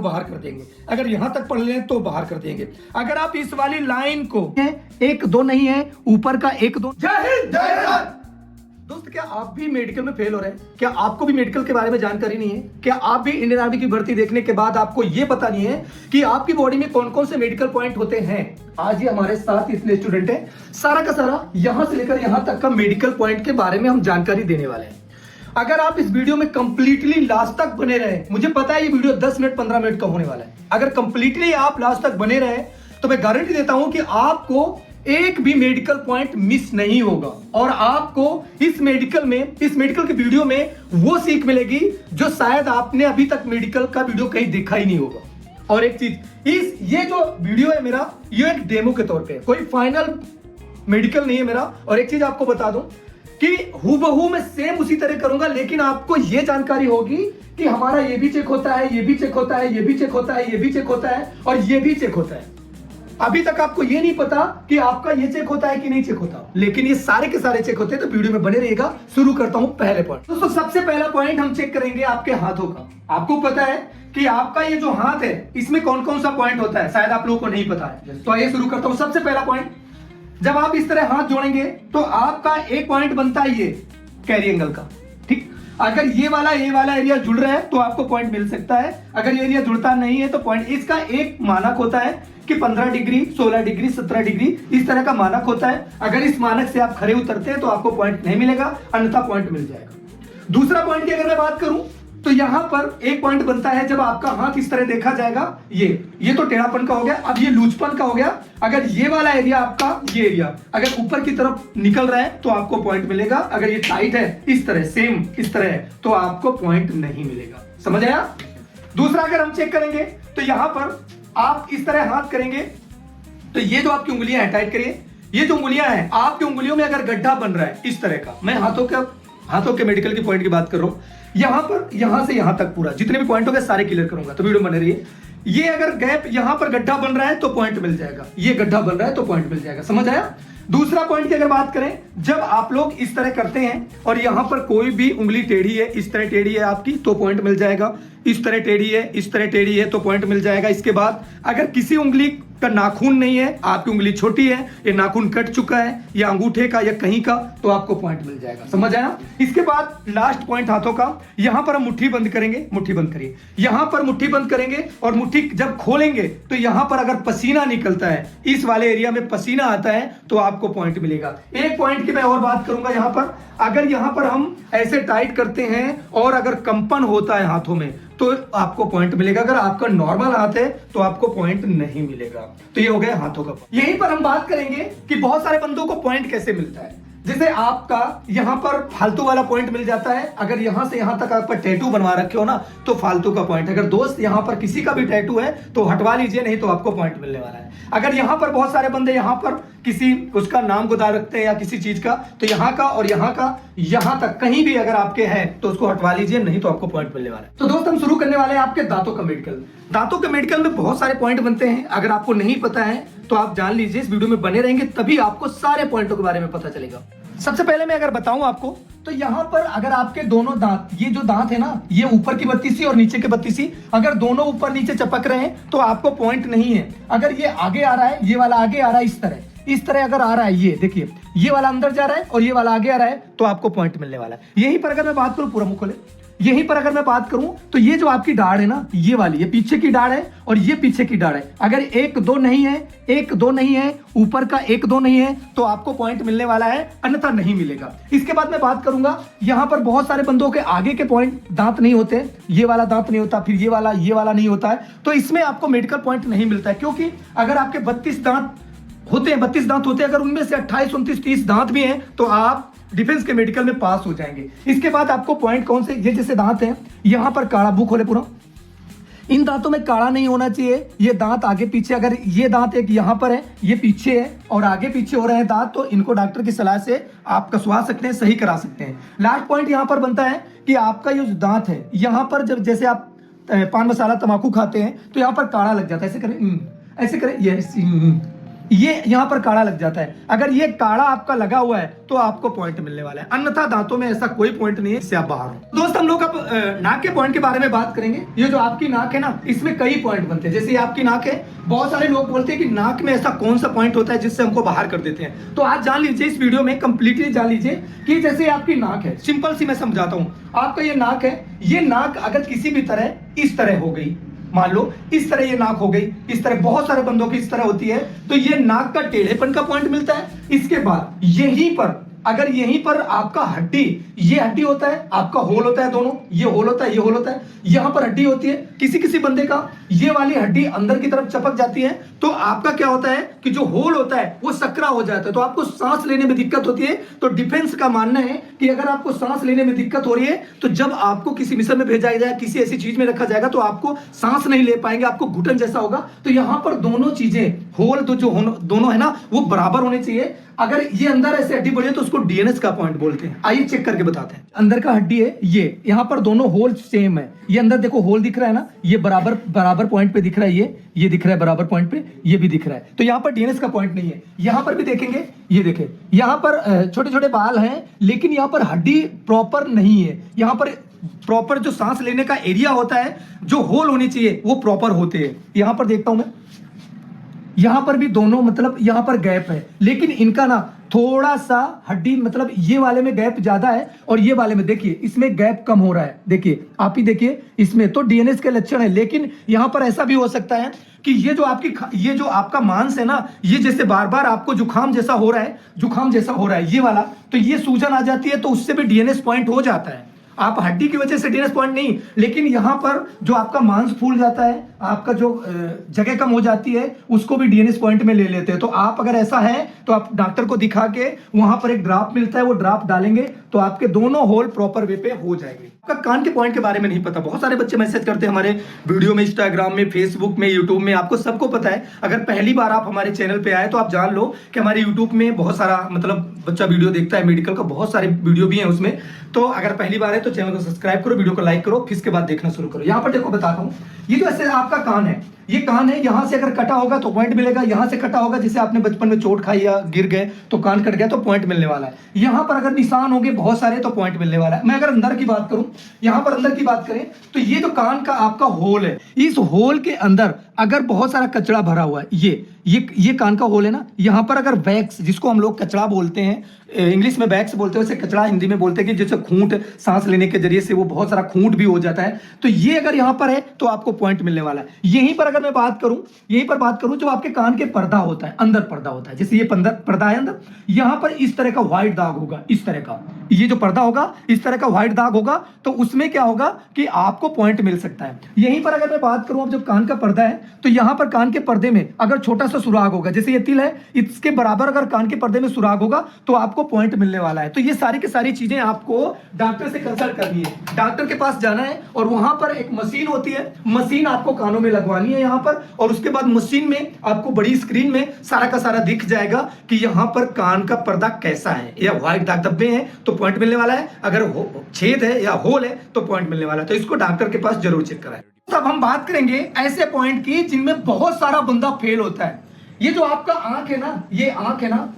बाहर कर देंगे, अगर यहां तक पढ़ लें तो बाहर कर देंगे। अगर आप इस वाली लाइन को 1 2 नहीं है, ऊपर का 1 2। जय हिंद जय भारत। दोस्त, क्या आप भी मेडिकल में फेल हो रहे हैं? क्या आपको भी मेडिकल के बारे में जानकारी नहीं है? क्या आप भी इंडियन आर्मी की भर्ती देखने के बाद आपको यह पता नहीं है कि आपकी बॉडी में कौन कौन से मेडिकल पॉइंट होते हैं? आज ये हमारे साथ इतने स्टूडेंट हैं, सारा का सारा यहां से लेकर यहां तक का मेडिकल पॉइंट के बारे में हम जानकारी देने वाले हैं। अगर आप इस वीडियो में कंप्लीटली लास्ट तक बने रहे, मुझे पता है ये वीडियो 10 मिनट 15 मिनट का होने वाला है, अगर कंप्लीटली आप लास्ट तक बने रहे तो मैं गारंटी देता हूं कि आपको एक भी मेडिकल पॉइंट मिस नहीं होगा और आपको इस मेडिकल के वीडियो में वो सीख मिलेगी जो शायद आपने अभी तक मेडिकल का वीडियो कहीं देखा ही नहीं होगा। और एक चीज, ये जो वीडियो है मेरा, ये एक डेमो के तौर पे, कोई फाइनल मेडिकल नहीं है मेरा। और एक चीज आपको बता दूं कि हूबहू मैं सेम उसी तरह करूंगा, लेकिन आपको यह जानकारी होगी कि हमारा ये भी चेक होता है, ये भी चेक होता है, ये भी चेक होता है, ये भी चेक होता है और ये भी चेक होता है। अभी तक आपको ये नहीं पता कि आपका ये चेक होता है कि नहीं चेक होता, लेकिन ये सारे के सारे चेक होते हैं। तो वीडियो में बने रहिएगा। शुरू करता हूं पहले पॉइंट। दोस्तों, सबसे पहला पॉइंट हम चेक करेंगे आपके हाथों का। आपको पता है कि आपका ये जो हाथ है इसमें कौन कौन सा पॉइंट होता है, शायद आप लोगों को नहीं पता है। तो आइए शुरू करता हूं। सबसे पहला पॉइंट, जब आप इस तरह हाथ जोड़ेंगे तो आपका एक पॉइंट बनता है ये कैरी एंगल का। ठीक, अगर ये वाला एरिया जुड़ रहा है तो आपको पॉइंट मिल सकता है, अगर ये एरिया जुड़ता नहीं है तो पॉइंट। इसका एक मानक होता है कि 15 डिग्री, 16 डिग्री, 17 डिग्री, इस तरह का मानक होता है। अगर इस मानक से आप खड़े उतरते हैं तो आपको पॉइंट नहीं मिलेगा, अन्यथा पॉइंट मिल जाएगा। दूसरा पॉइंट की अगर मैं बात करूं तो यहां पर एक पॉइंट बनता है जब आपका हाथ इस तरह देखा जाएगा। ये तो टेढ़ापन का हो गया, अब ये लूजपन का हो गया। अगर ये वाला एरिया आपका, ये एरिया अगर ऊपर की तरफ निकल रहा है तो आपको पॉइंट मिलेगा। अगर ये टाइट है, इस तरह सेम इस तरह है, तो आपको पॉइंट नहीं मिलेगा। समझ आया? दूसरा अगर हम चेक करेंगे तो यहां पर आप इस तरह हाथ करेंगे तो ये जो आपकी उंगलियां हैं, टाइट करिए, ये जो उंगलियां हैं, आपकी उंगलियों में अगर गड्ढा बन रहा है इस तरह का, मैं हाथों के मेडिकल की पॉइंट की बात कर रहा हूं, यहां पर यहां से यहां तक पूरा जितने भी पॉइंट हो गए सारे क्लियर करूंगा, तो वीडियो बने रहिए। ये अगर गैप यहां पर गड्ढा बन रहा है तो पॉइंट मिल जाएगा, ये गड्ढा बन रहा है तो पॉइंट मिल जाएगा। समझ आया? दूसरा पॉइंट की अगर बात करें, जब आप लोग इस तरह करते हैं और यहां पर कोई भी उंगली टेढ़ी है, इस तरह टेढ़ी है आपकी, तो पॉइंट मिल जाएगा। इस तरह टेढ़ी है, इस तरह टेढ़ी है, तो पॉइंट मिल जाएगा। इसके बाद अगर किसी उंगली का नाखून नहीं है, आपकी उंगली छोटी है, ये नाखून कट चुका है या अंगूठे का या कहीं का, तो आपको पॉइंट मिल जाएगा। समझ आया? इसके बाद लास्ट पॉइंट हाथों का, यहां पर हम मुट्ठी बंद करेंगे, मुट्ठी बंद करिए, यहां पर मुट्ठी बंद करेंगे और मुट्ठी जब खोलेंगे तो यहां पर अगर पसीना निकलता है, इस वाले एरिया में पसीना आता है, तो आपको पॉइंट मिलेगा। एक पॉइंट की मैं और बात करूंगा, यहां पर अगर यहां पर हम ऐसे टाइट करते हैं और अगर कंपन होता है हाथों में तो आपको पॉइंट मिलेगा। अगर आपका नॉर्मल हाथ है तो आपको पॉइंट नहीं मिलेगा। तो ये हो गया हाथों का। यहीं पर हम बात करेंगे कि बहुत सारे बंदों को पॉइंट कैसे मिलता है। जैसे आपका यहां पर फालतू वाला पॉइंट मिल जाता है, अगर यहां से यहां तक आप टैटू बनवा रखे हो ना तो फालतू का पॉइंट। अगर दोस्त यहां पर किसी का भी टैटू है तो हटवा लीजिए, नहीं तो आपको पॉइंट मिलने वाला है। अगर यहां पर बहुत सारे बंदे यहां पर किसी उसका नाम गुदार रखते हैं या किसी चीज का, तो यहां का और यहां का, यहां तक कहीं भी अगर आपके हैं तो उसको हटवा लीजिए, नहीं तो आपको पॉइंट मिलने वाला है। तो दोस्त, हम शुरू करने वाले हैं आपके दांतों का मेडिकल। दांतों के मेडिकल में बहुत सारे पॉइंट बनते हैं, अगर आपको नहीं पता है तो आप जान लीजिए, इस वीडियो में बने रहेंगे तभी आपको सारे पॉइंटों के बारे में पता चलेगा। सबसे पहले मैं अगर बताऊं आपको तो यहां पर अगर आपके दोनों दांत, ये जो दांत है ना, ये ऊपर की बत्तीसी और नीचे की बत्तीसी, अगर दोनों ऊपर नीचे चपक रहे हैं तो आपको पॉइंट नहीं है। अगर ये आगे आ रहा है, ये वाला आगे आ रहा है, इस तरह अगर आ रहा है, ये देखिए, ये वाला अंदर जा रहा है और ये वाला आगे आ रहा है, तो आपको पॉइंट मिलने वाला है। यहीं पर अगर मैं बात करूं, पूरा मुंह खोले, यहीं पर अगर मैं बात करूं तो ये जो आपकी दाढ़ है ना, ये वाली, ये पीछे की दाढ़ है और ये पीछे की दाढ़ है। अगर 1 2 नहीं है, 1 2 नहीं है, ऊपर का 1 2 नहीं है, तो आपको पॉइंट मिलने वाला है, अन्यथा नहीं मिलेगा। इसके बाद मैं बात करूंगा, यहां पर बहुत सारे बंदों के आगे के पॉइंट दांत नहीं होते, ये वाला दांत नहीं होता, फिर ये वाला नहीं होता है, तो इसमें आपको मेडिकल पॉइंट नहीं मिलता है। क्योंकि अगर आपके 32 दांत होते हैं, 32 दांत होते हैं, अगर उनमें से 28 29 30 दांत भी हैं तो आप डिफेंस के मेडिकल में पास हो जाएंगे। इसके बाद आपको पॉइंट कौन से, ये जैसे दांत हैं, यहां पर काड़ा, मुंह खोले पूरा, इन दांतों में काड़ा नहीं होना चाहिए। ये दांत आगे पीछे, अगर ये दांत एक यहां पर है, ये पीछे है और आगे पीछे हो रहे हैं दांत, तो इनको डॉक्टर की सलाह से आप कसवा सकते हैं, सही करा सकते हैं। लास्ट पॉइंट यहां पर बनता है कि आपका ये जो दांत है, यहां पर जब जैसे आप पान मसाला तंबाकू खाते हैं तो यहां पर काड़ा लग जाता है, ऐसे करें, ऐसे करें, ये ये यहाँ पर काड़ा लग जाता है। अगर ये काड़ा आपका लगा हुआ है तो आपको पॉइंट मिलने वाला है, अन्यथा दांतों में ऐसा कोई पॉइंट नहीं है, इससे आप बाहर हो। दोस्त हम लोग अब नाक के पॉइंट के बारे में बात करेंगे। ये जो आपकी नाक है ना, इसमें कई पॉइंट बनते हैं। जैसे ये आपकी नाक है, बहुत सारे लोग बोलते हैं कि नाक में ऐसा कौन सा पॉइंट होता है जिससे हमको बाहर कर देते हैं। तो आज जान लीजिए, इस वीडियो में कंप्लीटली जान लीजिए कि जैसे आपकी नाक है, सिंपल सी मैं समझाता हूँ। आपका ये नाक है, ये नाक अगर किसी भी तरह इस तरह हो गई, मान लो इस तरह ये नाक हो गई, इस तरह बहुत सारे बंदों की इस तरह होती है, तो ये नाक का टेढ़ेपन का पॉइंट मिलता है। इसके बाद यहीं पर, अगर यहीं पर आपका हड्डी, ये हड्डी होता है, आपका होल होता है, दोनों ये होल होता है, ये होल होता है, यहां पर हड्डी होती है। किसी किसी बंदे का ये वाली हड्डी अंदर की तरफ चपक जाती है, तो आपका क्या होता है कि जो होल होता है वो सकरा हो जाता है, तो आपको सांस लेने में दिक्कत होती है। तो डिफेंस का मानना है कि अगर आपको सांस लेने में दिक्कत हो रही है, तो जब आपको किसी मिशन में भेजा जाएगा, किसी ऐसी चीज में रखा जाएगा, तो आपको सांस नहीं ले पाएंगे, आपको घुटन जैसा होगा। तो यहां पर दोनों चीजें, होल तो जो दोनों है ना, वो बराबर होने चाहिए। अगर ये अंदर ऐसे हड्डी बढ़े तो उसको डीएनएस का पॉइंट बोलते हैं। आइए चेक करके बताते हैं। अंदर का हड्डी है ये, यहाँ पर दोनों होल सेम है। ये अंदर देखो होल दिख रहा है ना, ये बराबर पॉइंट पे दिख रहा है, ये दिख रहा है बराबर पॉइंट पे, ये भी दिख रहा है। तो यहाँ पर डीएनएस का पॉइंट नहीं है। यहाँ पर भी देखेंगे, ये देखे यहाँ पर छोटे छोटे बाल हैं, लेकिन यहाँ पर हड्डी प्रॉपर नहीं है। यहाँ पर प्रॉपर जो सांस लेने का एरिया होता है, जो होल होने चाहिए वो प्रॉपर होते हैं। यहाँ पर देखता हूं मैं, यहां पर भी दोनों, मतलब यहां पर गैप है, लेकिन इनका ना थोड़ा सा हड्डी, मतलब ये वाले में गैप ज्यादा है और ये वाले में देखिए इसमें गैप कम हो रहा है। देखिए आप ही देखिए इसमें, तो डीएनएस के लक्षण है। लेकिन यहां पर ऐसा भी हो सकता है कि ये जो आपका मांस है ना, ये जैसे बार बार आपको जुकाम जैसा हो रहा है ये वाला, तो ये सूजन आ जाती है, तो उससे भी डीएनएस पॉइंट हो जाता है। आप हड्डी की वजह से डीएनएस पॉइंट नहीं, लेकिन यहां पर जो आपका मांस फूल जाता है, आपका जो जगह कम हो जाती है, उसको भी डीएनएस पॉइंट में ले लेते हैं। तो आप अगर ऐसा है तो आप डॉक्टर को दिखा के, वहां पर एक ड्राप मिलता है, वो ड्राप डालेंगे तो आपके दोनों होल प्रॉपर वे पे हो जाएंगे। आपका कान के पॉइंट के बारे में नहीं पता, बहुत सारे बच्चे मैसेज करते हैं हमारे वीडियो में, इंस्टाग्राम में, फेसबुक में, यूट्यूब में, आपको सबको पता है। अगर पहली बार आप हमारे चैनल पे आए तो आप जान लो कि हमारे यूट्यूब में बहुत सारा, मतलब बच्चा वीडियो देखता है मेडिकल का, बहुत सारे वीडियो भी है उसमें। तो अगर पहली बार है तो चैनल को सब्सक्राइब करो, वीडियो को लाइक करो, फिर इसके बाद देखना शुरू करो। यहाँ पर देखो बताता हूँ, ये जो ऐसे आपका कान है, ये कान है, यहां से अगर कटा होगा तो पॉइंट मिलेगा, यहां से कटा होगा, जैसे आपने बचपन में चोट खाई या गिर गए तो कान कट गया तो पॉइंट मिलने वाला है। यहां पर अगर निशान होंगे बहुत सारे तो पॉइंट मिलने वाला है। मैं अगर अंदर की बात करूं, यहां पर अंदर की बात करें तो ये जो कान का आपका होल है, इस होल के अंदर अगर बहुत सारा कचरा भरा हुआ है, ये कान का होल है ना, यहां पर अगर वैक्स, जिसको हम लोग कचरा बोलते हैं, इंग्लिश में वैक्स बोलते हैं, वैसे कचरा हिंदी में बोलते हैं, कि जैसे खूंट, सांस लेने के जरिए से वो बहुत सारा खूंट भी हो जाता है, तो ये अगर यहां पर है तो आपको पॉइंट मिलने वाला है। यहीं पर अगर मैं बात करूं, जो आपके कान के पर्दा होता है, अंदर पर्दा होता है, जैसे ये पर्दा है अंदर, यहां पर इस तरह का व्हाइट दाग होगा, इस तरह का, ये जो पर्दा होगा इस तरह का व्हाइट दाग होगा, तो उसमें क्या होगा कि आपको पॉइंट मिल सकता है। यहीं पर अगर मैं बात करूं, अब जो कान का पर्दा है, तो यहां पर कान के पर्दे में अगर छोटा सा सुराग होगा, जैसे ये तिल है, इसके बराबर अगर कान के पर्दे में सुराग होगा तो आपको पॉइंट मिलने वाला है। तो ये सारी की सारी चीजें आपको डॉक्टर से कंसल्ट करनी है, डॉक्टर के पास जाना है, और वहां पर एक मशीन होती है, मशीन आपको कानों में लगवानी है यहां पर, और उसके बाद मशीन में आपको बड़ी स्क्रीन में सारा का सारा दिख जाएगा कि यहां पर कान का पर्दा कैसा है, या व्हाइट दाग धब्बे हैं तो पॉइंट मिलने वाला है, अगर छेद है या होल है तो पॉइंट मिलने वाला है। तो इसको डॉक्टर के पास जरूर चेक कराएं। अब हम बात करेंगे ऐसे पॉइंट की जिनमें बहुत सारा बंदा फेल होता है। ये जो आपका आंख है ना, ये आंख है ना,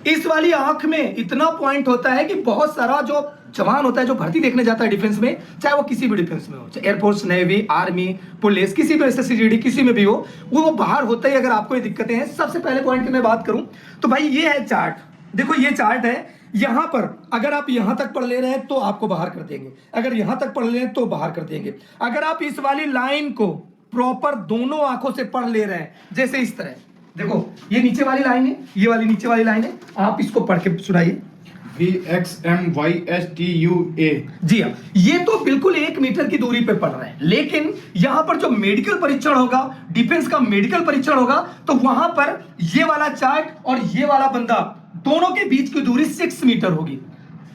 इस वाली आंख में इतना पॉइंट होता है कि बहुत सारा जो जवान होता है, जो भर्ती देखने जाता है डिफेंस में, चाहे वो किसी भी डिफेंस में हो, चाहे एयरफोर्स, नेवी, आर्मी, पुलिस, किसी भी एसएससी, किसी में भी हो, वो बाहर होता ही अगर आपको ये दिक्कतें हैं। सबसे पहले पॉइंट की मैं बात करूं तो भाई ये है चार्ट, देखो ये चार्ट है। यहां पर अगर आप यहां तक पढ़ ले रहे हैं तो आपको बाहर कर देंगे, अगर यहां तक पढ़ ले रहे हैं तो बाहर कर देंगे। अगर आप इस वाली लाइन को प्रॉपर दोनों आंखों से पढ़ ले रहे हैं, जैसे इस तरह, देखो ये नीचे वाली लाइन है, ये वाली नीचे वाली लाइन है, आप इसको पढ़ के सुनाइए। VXMYSTUA। जी हाँ, ये तो बिल्कुल 1 मीटर की दूरी पे पड़ रहे हैं, लेकिन यहां पर जो मेडिकल परीक्षण होगा, डिफेंस का मेडिकल परीक्षण होगा, तो वहां पर ये वाला चार्ट और ये वाला बंदा, दोनों के बीच की दूरी 6 मीटर होगी।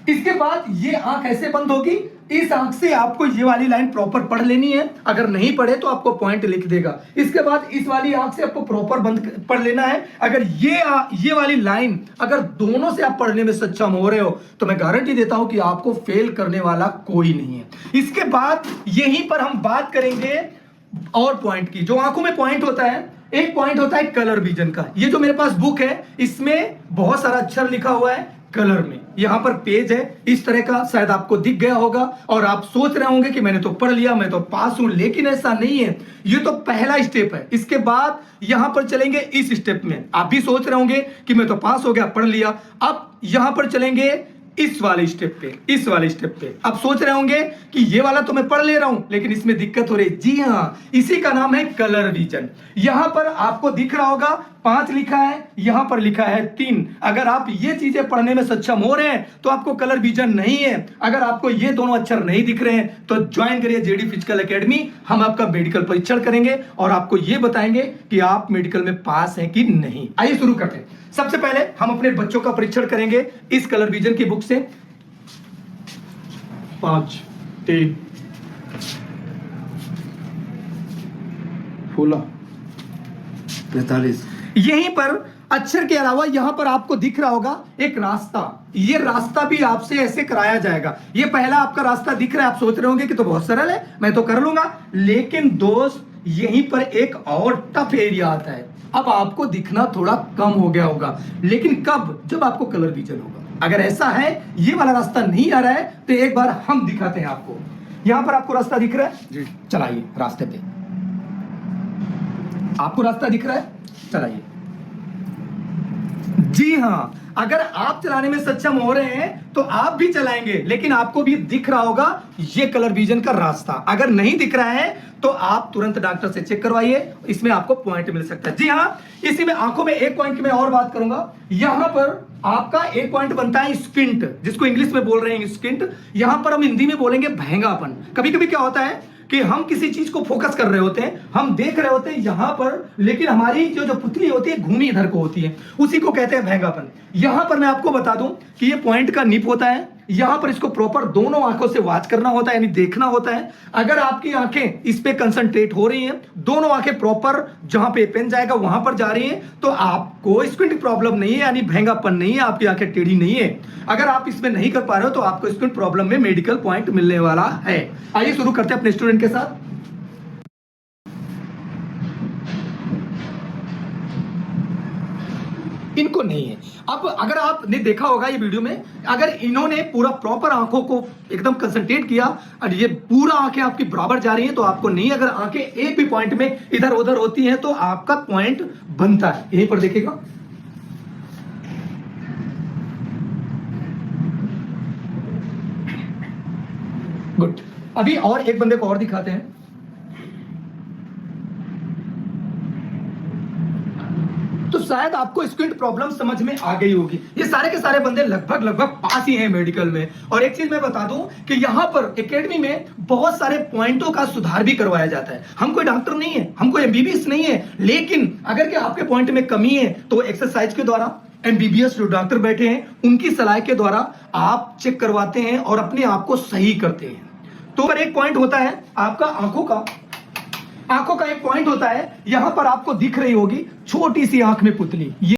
इसके बाद ये आंख ऐसे बंद होगी, इस आंख से आपको ये वाली लाइन प्रॉपर पढ़ लेनी है, अगर नहीं पढ़े तो आपको पॉइंट लिख देगा। इसके बाद इस वाली आंख से आपको प्रॉपर बंद पढ़ लेना है। अगर ये वाली लाइन अगर दोनों से आप पढ़ने में सक्षम हो रहे हो तो मैं गारंटी देता हूं कि आपको फेल करने वाला कोई नहीं है। इसके बाद यहीं पर हम बात करेंगे और पॉइंट की, जो आंखों में पॉइंट होता है, एक पॉइंट होता है कलर विजन का। ये जो मेरे पास बुक है इसमें बहुत सारा अक्षर लिखा हुआ है कलर में। यहां पर पेज है इस तरह का, शायद आपको दिख गया होगा और आप सोच रहे होंगे कि मैंने तो पढ़ लिया, मैं तो पास हूं, लेकिन ऐसा नहीं है। ये तो पहला स्टेप है। इसके बाद यहां पर चलेंगे इस स्टेप में। आप भी सोच रहे होंगे कि मैं तो पास हो गया, पढ़ लिया। अब यहां पर चलेंगे इस वाले स्टेप पे, इस वाले स्टेप पे। अब सोच रहे होंगे कि ये वाला तो मैं पढ़ ले रहा हूं लेकिन इसमें दिक्कत हो रही है। जी हां, इसी का नाम है कलर विजन। यहां पर आपको दिख रहा होगा 5 लिखा है, यहां पर लिखा है 3। अगर आप ये चीजें पढ़ने में सक्षम हो रहे हैं तो आपको कलर विजन नहीं है। अगर आपको ये दोनों अक्षर नहीं दिख रहे हैं तो ज्वाइन करिए जेडी फिजिकल एकेडमी। हम आपका मेडिकल परीक्षण करेंगे और आपको ये बताएंगे कि आप मेडिकल में पास हैं कि नहीं। आइए शुरू करते हैं। सबसे पहले हम अपने बच्चों का परीक्षण करेंगे इस कलर विजन की बुक से। 5 3 16 45। यहीं पर अक्षर के अलावा यहां पर आपको दिख रहा होगा एक रास्ता। ये रास्ता भी आपसे ऐसे कराया जाएगा। ये पहला आपका रास्ता दिख रहा है। आप सोच रहे होंगे कि तो बहुत सरल है, मैं तो कर लूंगा, लेकिन दोस्त यहीं पर एक और टफ एरिया आता है। अब आपको दिखना थोड़ा कम हो गया होगा, लेकिन कब? जब आपको कलर विजन होगा। अगर ऐसा है ये वाला रास्ता नहीं आ रहा है तो एक बार हम दिखाते हैं आपको। यहां पर आपको रास्ता दिख रहा है जी, चलाइए रास्ते पे। आपको रास्ता दिख रहा है, चलाइए। जी हां, अगर आप चलाने में सक्षम हो रहे हैं तो आप भी चलाएंगे, लेकिन आपको भी दिख रहा होगा ये कलर विजन का रास्ता। अगर नहीं दिख रहा है तो आप तुरंत डॉक्टर से चेक करवाइए, इसमें आपको पॉइंट मिल सकता है। जी हां, इसी में आंखों में एक पॉइंट की मैं और बात करूंगा। यहां पर आपका एक पॉइंट बनता है स्क्विंट, जिसको इंग्लिश में बोल रहे हैं स्क्विंट। यहां पर हम हिंदी में बोलेंगे भैंगापन। कभी कभी क्या होता है कि हम किसी चीज को फोकस कर रहे होते हैं, हम देख रहे होते हैं यहां पर, लेकिन हमारी जो पुतली होती है घूमी इधर को होती है, उसी को कहते हैं भैंगापन। यहां पर मैं आपको बता दूं कि ये पॉइंट का निप होता है। यहां पर इसको प्रॉपर दोनों आंखों से वॉच करना होता है, यानी देखना होता है। अगर आपकी आंखें इस पे कंसंट्रेट हो रही हैं, दोनों आंखें प्रॉपर जहां पे पेन जाएगा वहां पर जा रही हैं, तो आपको स्क्विंट प्रॉब्लम नहीं है, यानी भैंगापन नहीं है, आपकी आंखें टेढ़ी नहीं है। अगर आप इसमें नहीं कर पा रहे हो तो आपको स्क्विंट प्रॉब्लम में मेडिकल पॉइंट मिलने वाला है। आइए शुरू करते हैं अपने स्टूडेंट के साथ। इनको नहीं है। अब अगर आपने देखा होगा ये वीडियो में, अगर इन्होंने पूरा प्रॉपर आंखों को एकदम कंसंट्रेट किया और ये पूरा आंखें आपकी बराबर जा रही हैं तो आपको नहीं। अगर आंखें एक भी पॉइंट में इधर उधर होती हैं तो आपका पॉइंट बनता है। यहीं पर देखिएगा, गुड। अभी और एक बंदे को और दिखाते हैं। तो शायद आपको स्क्विंट प्रॉब्लम समझ में आ गई होगी। ये सारे के सारे बंदे लगभग पास ही हैं मेडिकल में। और एक चीज मैं बता दूं कि यहां पर एकेडमी में बहुत सारे पॉइंटों का सुधार भी करवाया जाता है। हम कोई डॉक्टर नहीं है, हम कोई एमबीबीएस नहीं है, लेकिन अगर कि आपके पॉइंट में कमी है तो एक्सरसाइज के द्वारा एमबीबीएस जो डॉक्टर बैठे हैं उनकी सलाह के द्वारा आप चेक करवाते हैं और अपने आप को सही करते हैं। तो पर एक पॉइंट होता है आपका आंखों का एक पॉइंट होता है। यहां पर आपको दिख रही होगी छोटी सी आंख में पुतली।